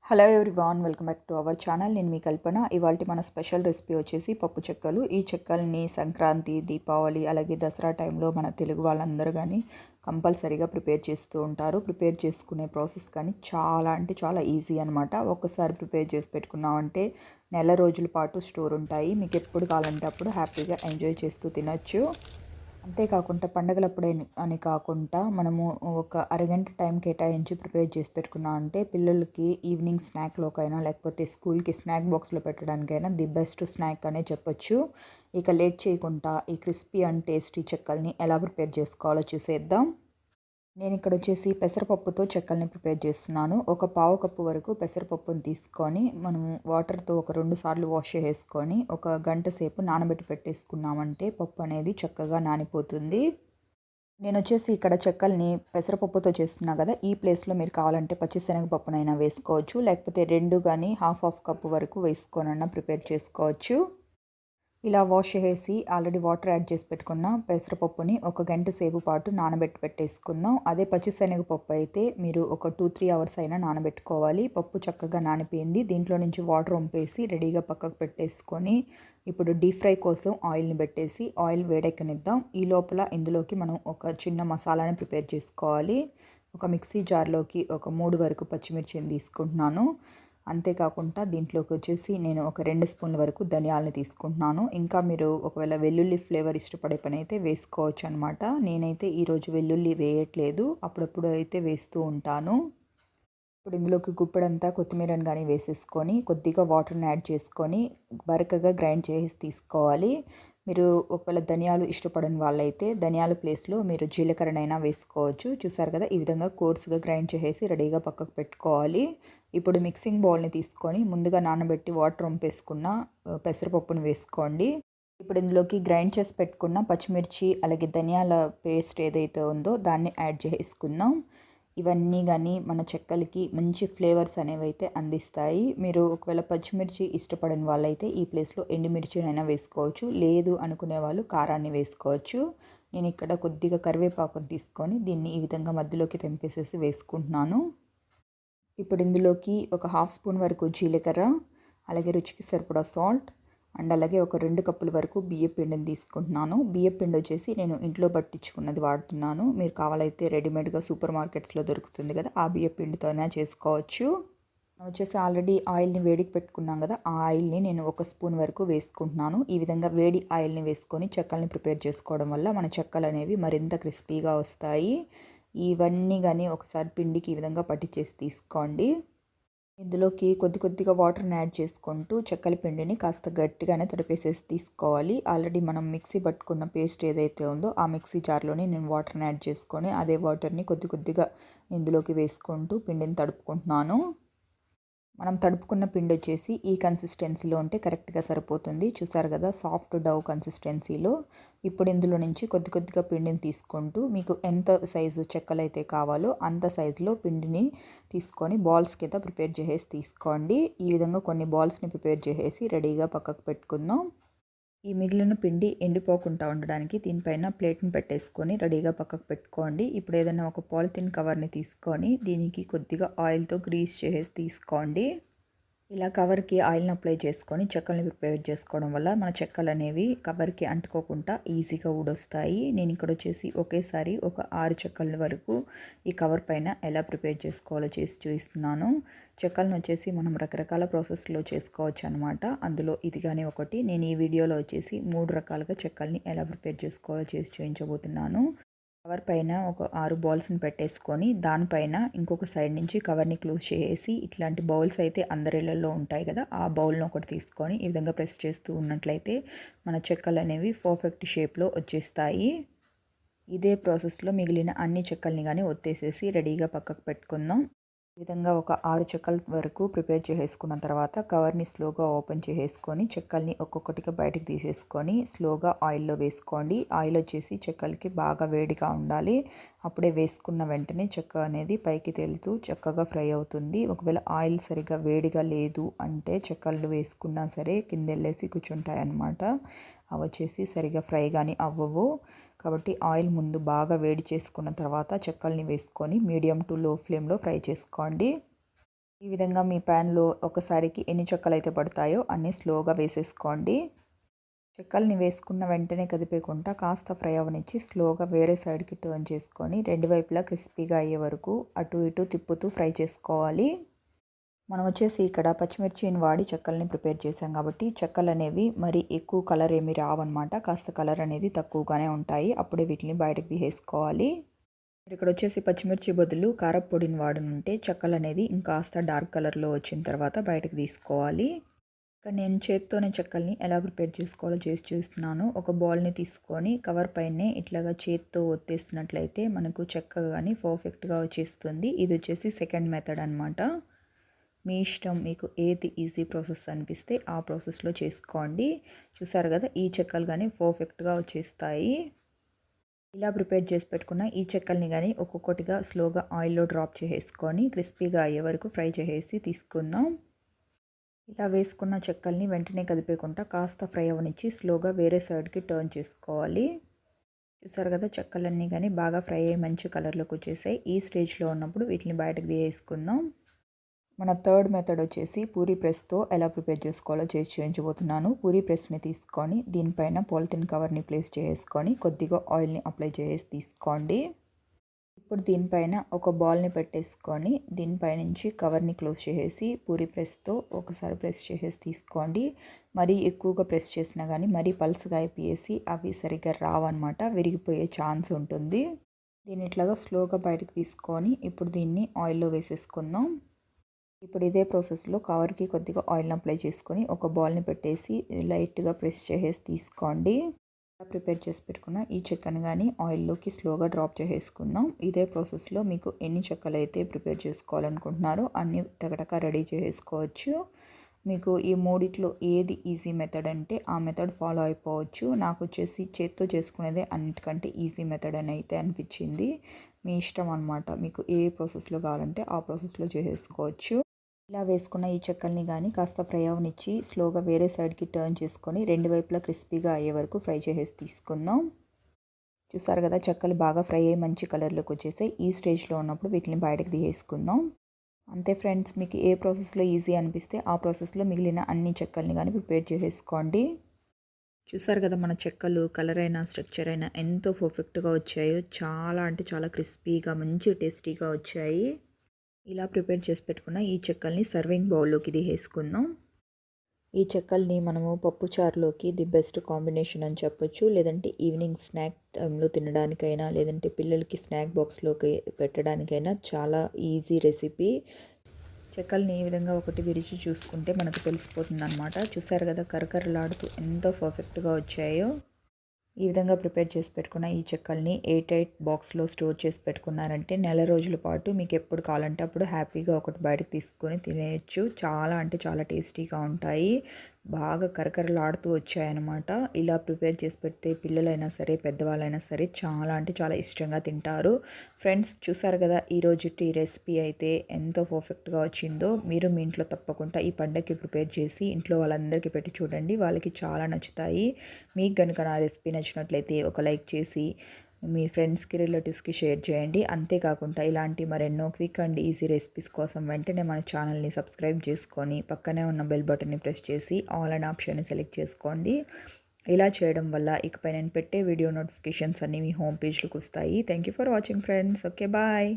Hello everyone, welcome back to our channel. నేను మీ కల్పన. ఇవాళ మన స్పెషల్ రెసిపీ వచ్చేసి పప్పు చెక్కలు. ఈ చెక్కల్ని సంక్రాంతి, దీపావళి అలాగే దసరా టైంలో మన తెలుగు వాళ్ళందరూ కానీ కంపల్సరీగా ప్రిపేర్ చేస్తూ ఉంటారు. ప్రిపేర్ చేసుకునే ప్రాసెస్ కానీ చాలా అంటే చాలా ఈజీ అనమాట. ఒక్కసారి ప్రిపేర్ చేసి పెట్టుకున్నామంటే నెల రోజుల పాటు స్టోర్ ఉంటాయి. మీకు ఎప్పుడు కావాలంటే అప్పుడు హ్యాపీగా ఎంజాయ్ చేస్తూ తినొచ్చు. అంతేకాకుండా పండగలప్పుడే అని కాకుండా మనము ఒక అరగంట టైం కేటాయించి ప్రిపేర్ చేసి పెట్టుకున్నాం అంటే పిల్లలకి ఈవినింగ్ స్నాక్లోకైనా లేకపోతే స్కూల్కి స్నాక్ బాక్స్లో పెట్టడానికైనా ది బెస్ట్ స్నాక్ అనే చెప్పొచ్చు. ఇక లేట్ చేయకుండా ఈ క్రిస్పీ అండ్ టేస్టీ చెక్కల్ని ఎలా ప్రిపేర్ చేసుకోవాలో చూసేద్దాం. నేను ఇక్కడ వచ్చేసి పెసరపప్పుతో చెక్కల్ని ప్రిపేర్ చేస్తున్నాను. ఒక పావు కప్పు వరకు పెసరపప్పుని తీసుకొని మనం వాటర్తో ఒక 2 సార్లు వాష్ చేసుకొని ఒక గంట సేపు నానబెట్టి పెట్టేసుకున్నామంటే పప్పు అనేది చక్కగా నానిపోతుంది. నేను వచ్చేసి ఇక్కడ చెక్కల్ని పెసరపప్పుతో చేస్తున్నా కదా, ఈ ప్లేస్లో మీరు కావాలంటే పచ్చిశనగపప్పునైనా వేసుకోవచ్చు, లేకపోతే 2 కానీ హాఫ్ కప్పు వరకు వేసుకొనైనా ప్రిపేర్ చేసుకోవచ్చు. ఇలా వాష్ చేసి ఆల్రెడీ వాటర్ యాడ్ చేసి పెట్టుకున్న పెసరపప్పుని ఒక గంట సేపు పాటు నానబెట్టి పెట్టేసుకుందాం. అదే పచ్చిశనగపప్పు అయితే మీరు ఒక 2-3 అవర్స్ అయినా నానబెట్టుకోవాలి. పప్పు చక్కగా నానిపోయింది. దీంట్లో నుంచి వాటర్ వంపేసి రెడీగా పక్కకు పెట్టేసుకొని ఇప్పుడు డీప్ ఫ్రై కోసం ఆయిల్ని పెట్టేసి ఆయిల్ వేడెక్కనిద్దాం. ఈ లోపల ఇందులోకి మనం ఒక చిన్న మసాలాని ప్రిపేర్ చేసుకోవాలి. ఒక మిక్సీ జార్లోకి ఒక 3 వరకు పచ్చిమిర్చిని తీసుకుంటున్నాను. అంతేకాకుండా దీంట్లోకి వచ్చేసి నేను ఒక 2 స్పూన్ల వరకు ధనియాలని తీసుకుంటున్నాను. ఇంకా మీరు ఒకవేళ వెల్లుల్లి ఫ్లేవర్ ఇష్టపడే పని అయితే వేసుకోవచ్చు అనమాట. నేనైతే ఈరోజు వెల్లుల్లి వేయట్లేదు, అప్పుడప్పుడు అయితే వేస్తూ ఉంటాను. ఇప్పుడు ఇందులోకి గుప్పెడంతా కొత్తిమీరని కానీ వేసేసుకొని కొద్దిగా వాటర్ని యాడ్ చేసుకొని బరకగా గ్రైండ్ చేసి తీసుకోవాలి. మీరు ఒకవేళ ధనియాలు ఇష్టపడని వాళ్ళైతే ధనియాల ప్లేస్లో మీరు జీలకర్రనైనా వేసుకోవచ్చు. చూసారు కదా, ఈ విధంగా కోర్స్గా గ్రైండ్ చేసేసి రెడీగా పక్కకు పెట్టుకోవాలి. ఇప్పుడు మిక్సింగ్ బౌల్ని తీసుకొని ముందుగా నానబెట్టి వాటర్ వంపేసుకున్న పెసరపప్పును వేసుకోండి. ఇప్పుడు ఇందులోకి గ్రైండ్ చేసి పెట్టుకున్న పచ్చిమిర్చి అలాగే ధనియాల పేస్ట్ ఏదైతే ఉందో దాన్ని యాడ్ చేసుకుందాం. ఇవన్నీ కానీ మన చెక్కలకి మంచి ఫ్లేవర్స్ అనేవి అయితే అందిస్తాయి. మీరు ఒకవేళ పచ్చిమిర్చి ఇష్టపడని వాళ్ళైతే ఈ ప్లేస్లో ఎండుమిర్చినైనా వేసుకోవచ్చు, లేదు అనుకునే వాళ్ళు కారాన్ని వేసుకోవచ్చు. నేను ఇక్కడ కొద్దిగా కరివేపాకుని తీసుకొని దీన్ని ఈ విధంగా మధ్యలోకి తెంపేసేసి వేసుకుంటున్నాను. ఇప్పుడు ఇందులోకి ఒక హాఫ్ స్పూన్ వరకు జీలకర్ర, అలాగే రుచికి సరిపడా సాల్ట్ అండ్ అలాగే ఒక 2 కప్పుల వరకు బియ్య పిండిని తీసుకుంటున్నాను. బియ్య పిండి వచ్చేసి నేను ఇంట్లో పట్టించుకున్నది వాడుతున్నాను. మీరు కావాలైతే రెడీమేడ్గా సూపర్ మార్కెట్స్లో దొరుకుతుంది కదా, ఆ బియ్య పిండితోనే చేసుకోవచ్చు. వచ్చేసి ఆల్రెడీ ఆయిల్ని వేడికి పెట్టుకున్నాం కదా, ఆ ఆయిల్ని నేను 1 స్పూన్ వరకు వేసుకుంటున్నాను. ఈ విధంగా వేడి ఆయిల్ని వేసుకొని చెక్కల్ని ప్రిపేర్ చేసుకోవడం వల్ల మన చెక్కలు అనేవి మరింత క్రిస్పీగా వస్తాయి. ఇవన్నీ కానీ ఒకసారి పిండికి ఈ విధంగా పట్టించేసి తీసుకోండి. ఇందులోకి కొద్దిగా వాటర్ని యాడ్ చేసుకుంటూ చెక్కల పిండిని కాస్త గట్టిగానే తడిపేసేసి తీసుకోవాలి. ఆల్రెడీ మనం మిక్సీ పట్టుకున్న పేస్ట్ ఏదైతే ఉందో ఆ మిక్సీ జార్లోని నేను వాటర్ని యాడ్ చేసుకొని అదే వాటర్ని కొద్దిగా ఇందులోకి వేసుకుంటూ పిండిని తడుపుకుంటున్నాను. మనం తడుపుకున్న పిండి వచ్చేసి ఈ కన్సిస్టెన్సీలో ఉంటే కరెక్ట్గా సరిపోతుంది. చూసారు కదా, సాఫ్ట్ డవ్ కన్సిస్టెన్సీలో. ఇప్పుడు ఇందులో నుంచి కొద్దిగా పిండిని తీసుకుంటూ మీకు ఎంత సైజు చెక్కలు అయితే కావాలో అంత సైజులో పిండిని తీసుకొని బాల్స్ కింద ప్రిపేర్ చేసేసి తీసుకోండి. ఈ విధంగా కొన్ని బాల్స్ని ప్రిపేర్ చేసేసి రెడీగా పక్కకు పెట్టుకుందాం. ఈ మిగిలిన పిండి ఎండిపోకుండా ఉండడానికి దీనిపైన ప్లేట్ని పెట్టేసుకొని రెడీగా పక్కకు పెట్టుకోండి. ఇప్పుడు ఏదైనా ఒక పాలిథిన్ కవర్ని తీసుకొని దీనికి కొద్దిగా ఆయిల్తో గ్రీస్ చేసి తీసుకోండి. ఇలా కవర్కి ఆయిల్ని అప్లై చేసుకొని చెక్కల్ని ప్రిపేర్ చేసుకోవడం వల్ల మన చెక్కలు అనేవి కవర్కి అంటుకోకుండా ఈజీగా ఊడొస్తాయి. నేను ఇక్కడ వచ్చేసి ఒకేసారి ఒక 6 చెక్కల వరకు ఈ కవర్ పైన ఎలా ప్రిపేర్ చేసుకోవాలో చేసి చూపిస్తున్నాను. చెక్కలను వచ్చేసి మనం రకరకాల ప్రాసెస్లో చేసుకోవచ్చు అనమాట. అందులో ఇది కానీ ఒకటి. నేను ఈ వీడియోలో వచ్చేసి 3 రకాలుగా చెక్కల్ని ఎలా ప్రిపేర్ చేసుకోవాలో చేసి చూపించబోతున్నాను. కవర్ పైన ఒక 6 బాల్స్ని పెట్టేసుకొని దానిపైన ఇంకొక సైడ్ నుంచి కవర్ని క్లోజ్ చేసి ఇట్లాంటి బౌల్స్ అయితే అందరిళ్ళల్లో ఉంటాయి కదా, ఆ బౌల్ని ఒకటి తీసుకొని ఈ విధంగా ప్రెస్ చేస్తూ ఉన్నట్లయితే మన చెక్కలు అనేవి పర్ఫెక్ట్ షేప్లో వచ్చేస్తాయి. ఇదే ప్రాసెస్లో మిగిలిన అన్ని చెక్కల్ని కానీ ఒత్తేసేసి రెడీగా పక్కకు పెట్టుకుందాం. ఈ విధంగా ఒక 6 చెక్కల వరకు ప్రిపేర్ చేసేసుకున్న తర్వాత కవర్ని స్లోగా ఓపెన్ చేసేసుకొని చెక్కల్ని ఒక్కొక్కటిగా బయటకు తీసేసుకొని స్లోగా ఆయిల్లో వేసుకోండి. ఆయిల్ వచ్చేసి చెక్కలకి బాగా వేడిగా ఉండాలి. అప్పుడే వేసుకున్న వెంటనే చెక్క అనేది పైకి తేలుతూ చక్కగా ఫ్రై అవుతుంది. ఒకవేళ ఆయిల్ సరిగ్గా వేడిగా లేదు అంటే చెక్కలు వేసుకున్నా సరే కింద వెళ్ళేసి కూర్చుంటాయి అన్నమాట. అవి వచ్చేసి సరిగ్గా ఫ్రై కానీ అవ్వవు. కాబట్టి ఆయిల్ ముందు బాగా వేడి చేసుకున్న తర్వాత చెక్కల్ని వేసుకొని మీడియం టు లో ఫ్లేమ్లో ఫ్రై చేసుకోండి. ఈ విధంగా మీ ప్యాన్లో ఒకసారికి ఎన్ని చెక్కలైతే పడతాయో అన్నీ స్లోగా వేసేసుకోండి. చెక్కల్ని వేసుకున్న వెంటనే కదిపేయకుండా కాస్త ఫ్రై అవ్వనిచ్చి స్లోగా వేరే సైడ్కి టర్న్ చేసుకొని రెండు వైపులా క్రిస్పీగా అయ్యే వరకు అటు ఇటు తిప్పుతూ ఫ్రై చేసుకోవాలి. మనం వచ్చేసి ఇక్కడ పచ్చిమిర్చిని వాడి చెక్కల్ని ప్రిపేర్ చేసాం కాబట్టి చెక్కలు అనేవి మరి ఎక్కువ కలర్ ఏమి రావన్నమాట. కాస్త కలర్ అనేది తక్కువగానే ఉంటాయి. అప్పుడే వీటిని బయటకు తీసేసుకోవాలి. ఇక్కడ వచ్చేసి పచ్చిమిర్చి బదులు కారపొడిని వాడనుంటే చెక్కలు అనేది ఇంకాస్త డార్క్ కలర్లో వచ్చిన తర్వాత బయటకు తీసుకోవాలి. ఇక్కడ నేను చేత్తోనే చెక్కల్ని ఎలా ప్రిపేర్ చేసుకోవాలో చేసి చూస్తున్నాను. ఒక బౌల్ని తీసుకొని కవర్ పైనే ఇట్లాగా చేత్తో ఒత్తేసినట్లయితే మనకు చెక్క కానీ పర్ఫెక్ట్గా వచ్చేస్తుంది. ఇది వచ్చేసి సెకండ్ మెథడ్ అనమాట. మీ ఇష్టం, మీకు ఏది ఈజీ ప్రాసెస్ అనిపిస్తే ఆ ప్రాసెస్లో చేసుకోండి. చూసారు కదా, ఈ చెక్కలు కానీ పర్ఫెక్ట్గా వచ్చేస్తాయి. ఇలా ప్రిపేర్ చేసి పెట్టుకున్న ఈ చెక్కల్ని కానీ ఒక్కొక్కటిగా స్లోగా ఆయిల్లో డ్రాప్ చేసేసుకొని క్రిస్పీగా అయ్యే వరకు ఫ్రై చేసేసి తీసుకుందాం. ఇలా వేసుకున్న చెక్కల్ని వెంటనే కదిపేయకుండా కాస్త ఫ్రై అవనిచ్చి స్లోగా వేరే సైడ్కి టర్న్ చేసుకోవాలి. చూసారు కదా, చెక్కలన్నీ కానీ బాగా ఫ్రై అయ్యి మంచి కలర్లోకి వచ్చేసాయి. ఈ స్టేజ్లో ఉన్నప్పుడు వీటిని బయటకు తీసేసుకుందాం. మన థర్డ్ మెథడ్ వచ్చేసి పూరీ ప్రెస్తో ఎలా ప్రిపేర్ చేసుకోవాలో చేసి చూపించబోతున్నాను. పూరీ ప్రెస్ని తీసుకొని దీనిపైన పాలిథిన్ కవర్ని ప్లేస్ చేసుకొని కొద్దిగా ఆయిల్ని అప్లై చేసి తీసుకోండి. ఇప్పుడు దీనిపైన ఒక బాల్ని పెట్టేసుకొని దీనిపైనుంచి కవర్ని క్లోజ్ చేసేసి పూరీ ప్రెస్తో ఒకసారి ప్రెస్ చేసేసి తీసుకోండి. మరీ ఎక్కువగా ప్రెస్ చేసినా కానీ మరీ పల్స్గా అయిపోయేసి అవి సరిగ్గా రావన్నమాట, విరిగిపోయే ఛాన్స్ ఉంటుంది. దీన్ని ఇట్లాగా స్లోగా బయటకు తీసుకొని ఇప్పుడు దీన్ని ఆయిల్లో వేసేసుకుందాం. ఇప్పుడు ఇదే ప్రాసెస్లో కవర్కి కొద్దిగా ఆయిల్ని అప్లై చేసుకొని ఒక బాల్ని పెట్టేసి లైట్గా ప్రెస్ చేసేసి తీసుకోండి. ప్రిపేర్ చేసి పెట్టుకున్న ఈ చెక్కను కానీ ఆయిల్లోకి స్లోగా డ్రాప్ చేసేసుకుందాం. ఇదే ప్రాసెస్లో మీకు ఎన్ని చెక్కలు అయితే ప్రిపేర్ చేసుకోవాలనుకుంటున్నారో అన్ని టకటక రెడీ చేసుకోవచ్చు. మీకు ఈ మూడిట్లో ఏది ఈజీ మెథడ్ అంటే ఆ మెథడ్ ఫాలో అయిపోవచ్చు. నాకు వచ్చేసి చేత్తో చేసుకునేదే అన్నిటికంటే ఈజీ మెథడ్ అని అయితే అనిపించింది. మీ ఇష్టం అనమాట, మీకు ఏ ప్రాసెస్లో కావాలంటే ఆ ప్రాసెస్లో చేసేసుకోవచ్చు. ఇలా వేసుకున్న ఈ చెక్కల్ని కానీ కాస్త ఫ్రై అవనిచ్చి స్లోగా వేరే సైడ్కి టర్న్ చేసుకొని రెండు వైపులా క్రిస్పీగా అయ్యే వరకు ఫ్రై చేసేసి తీసుకుందాం. చూసారు కదా, చెక్కలు బాగా ఫ్రై అయ్యి మంచి కలర్లోకి వచ్చేసాయి. ఈ స్టేజ్లో ఉన్నప్పుడు వీటిని బయటకు తీసేసుకుందాం. అంతే ఫ్రెండ్స్, మీకు ఏ ప్రాసెస్లో ఈజీ అనిపిస్తే ఆ ప్రాసెస్లో మిగిలిన అన్ని చెక్కల్ని కానీ ప్రిపేర్ చేసేసుకోండి. చూసారు కదా, మన చెక్కలు కలర్ అయినా స్ట్రక్చర్ అయినా ఎంతో పర్ఫెక్ట్గా వచ్చాయో. చాలా అంటే చాలా క్రిస్పీగా మంచి టేస్టీగా వచ్చాయి. ఇలా ప్రిపేర్ చేసి పెట్టుకున్న ఈ చెక్కల్ని సర్వింగ్ బౌల్లోకి తీసేసుకుందాం. ఈ చెక్కల్ని మనము పప్పుచారులోకి ది బెస్ట్ కాంబినేషన్ అని చెప్పొచ్చు. లేదంటే ఈవినింగ్ స్నాక్ టైంలో తినడానికైనా, లేదంటే పిల్లలకి స్నాక్ బాక్స్లోకి పెట్టడానికైనా చాలా ఈజీ రెసిపీ. చెక్కల్ని ఈ విధంగా ఒకటి విరిచి చూసుకుంటే మనకు తెలిసిపోతుంది అనమాట. చూసారు కదా, కరకరలాడుతూ ఎంతో పర్ఫెక్ట్గా వచ్చాయో. ఈ విధంగా ప్రిపేర్ చేసి పెట్టుకున్న ఈ చెక్కల్ని 8 బాక్స్లో స్టోర్ చేసి పెట్టుకున్నారంటే నెల రోజుల పాటు మీకు ఎప్పుడు కావాలంటే అప్పుడు హ్యాపీగా ఒకటి బయటకు తీసుకొని తినేయచ్చు. చాలా అంటే చాలా టేస్టీగా ఉంటాయి. బాగా కరకరలాడుతూ వచ్చాయన్నమాట. ఇలా ప్రిపేర్ చేసి పెడితే పిల్లలైనా సరే పెద్దవాళ్ళైనా సరే చాలా అంటే చాలా ఇష్టంగా తింటారు. ఫ్రెండ్స్, చూసారు కదా, ఈరోజుటి రెసిపీ అయితే ఎంతో పర్ఫెక్ట్గా వచ్చిందో. మీరు మీ ఇంట్లో తప్పకుండా ఈ పండగకి ప్రిపేర్ చేసి ఇంట్లో వాళ్ళందరికీ పెట్టి చూడండి, వాళ్ళకి చాలా నచ్చుతాయి. మీకు కనుక నా రెసిపీ నచ్చినట్లయితే ఒక లైక్ చేసి మీ ఫ్రెండ్స్కి రిలేటివ్స్కి షేర్ చేయండి. అంతేకాకుండా ఇలాంటి మరెన్నో క్విక్ అండ్ ఈజీ రెసిపీస్ కోసం వెంటనే మన ఛానల్ని సబ్స్క్రైబ్ చేసుకొని పక్కనే ఉన్న బెల్ బటన్ని ప్రెస్ చేసి ఆల్ అండ్ ఆప్షన్ని సెలెక్ట్ చేసుకోండి. ఇలా చేయడం వల్ల ఇకపై నేను పెట్టే వీడియో నోటిఫికేషన్స్ అన్నీ మీ హోమ్ పేజ్లోకి వస్తాయి. Thank you for watching friends. Okay, bye.